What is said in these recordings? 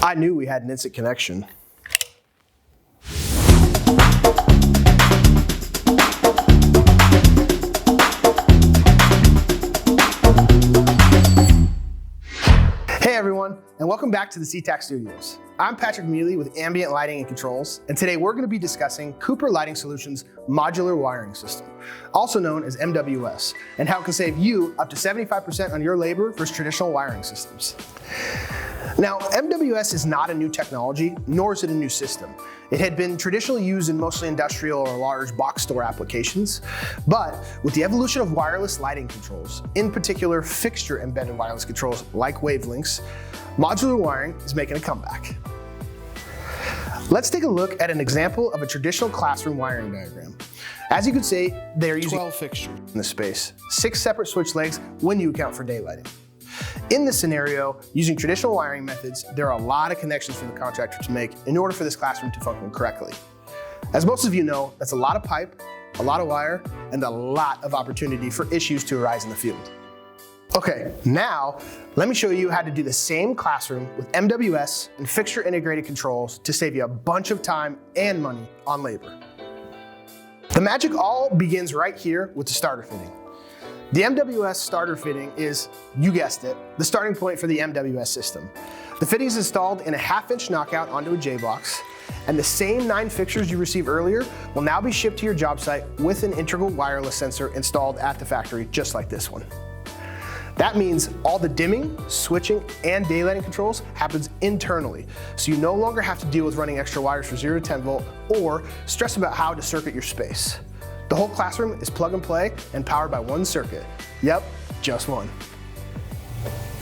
I knew we had an instant connection. Hey everyone, and welcome back to the CTAC Studios. I'm Patrick Mealy with Ambient Lighting and Controls, and today we're going to be discussing Cooper Lighting Solutions Modular Wiring System, also known as MWS, and how it can save you up to 75% on your labor versus traditional wiring systems. Now, MWS is not a new technology, nor is it a new system. It had been traditionally used in mostly industrial or large box store applications, but with the evolution of wireless lighting controls, in particular fixture embedded wireless controls like wavelengths, modular wiring is making a comeback. Let's take a look at an example of a traditional classroom wiring diagram. As you can see, they are using 12 fixtures in the space, 6 separate switch legs when you account for daylighting. In this scenario, using traditional wiring methods, there are a lot of connections for the contractor to make in order for this classroom to function correctly. As most of you know, that's a lot of pipe, a lot of wire, and a lot of opportunity for issues to arise in the field. Okay, now let me show you how to do the same classroom with MWS and fixture integrated controls to save you a bunch of time and money on labor. The magic all begins right here with the starter fitting. The MWS starter fitting is, you guessed it, the starting point for the MWS system. The fitting is installed in a 1/2-inch knockout onto a J-box, and the same 9 fixtures you received earlier will now be shipped to your job site with an integral wireless sensor installed at the factory, just like this one. That means all the dimming, switching, and daylighting controls happens internally, so you no longer have to deal with running extra wires for 0 to 10 volt or stress about how to circuit your space. The whole classroom is plug and play and powered by one circuit. Yep, just one.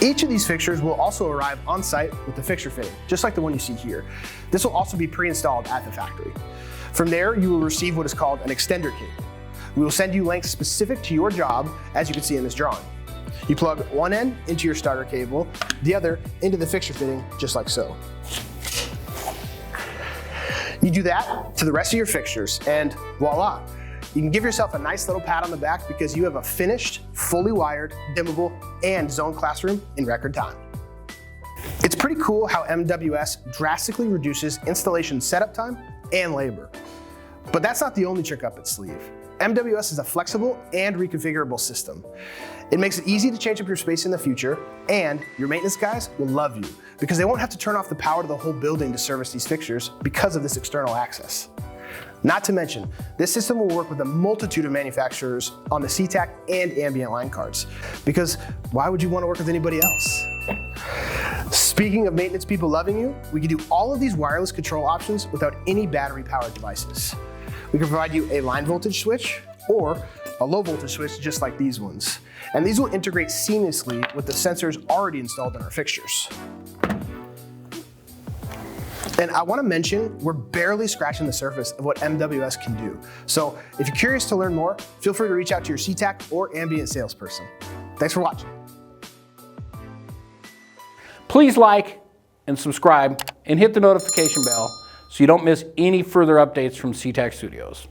Each of these fixtures will also arrive on site with the fixture fitting, just like the one you see here. This will also be pre-installed at the factory. From there, you will receive what is called an extender cable. We will send you lengths specific to your job, as you can see in this drawing. You plug one end into your starter cable, the other into the fixture fitting, just like so. You do that to the rest of your fixtures, and voila. You can give yourself a nice little pat on the back because you have a finished, fully wired, dimmable, and zoned classroom in record time. It's pretty cool how MWS drastically reduces installation setup time and labor. But that's not the only trick up its sleeve. MWS is a flexible and reconfigurable system. It makes it easy to change up your space in the future, and your maintenance guys will love you because they won't have to turn off the power to the whole building to service these fixtures because of this external access. Not to mention, this system will work with a multitude of manufacturers on the CTAC and ambient line cards, because why would you want to work with anybody else? Speaking of maintenance people loving you, we can do all of these wireless control options without any battery-powered devices. We can provide you a line voltage switch or a low voltage switch just like these ones. And these will integrate seamlessly with the sensors already installed in our fixtures. And I want to mention, we're barely scratching the surface of what MWS can do. So if you're curious to learn more, feel free to reach out to your CTAC or ambient salesperson. Thanks for watching. Please like and subscribe and hit the notification bell so you don't miss any further updates from CTAC Studios.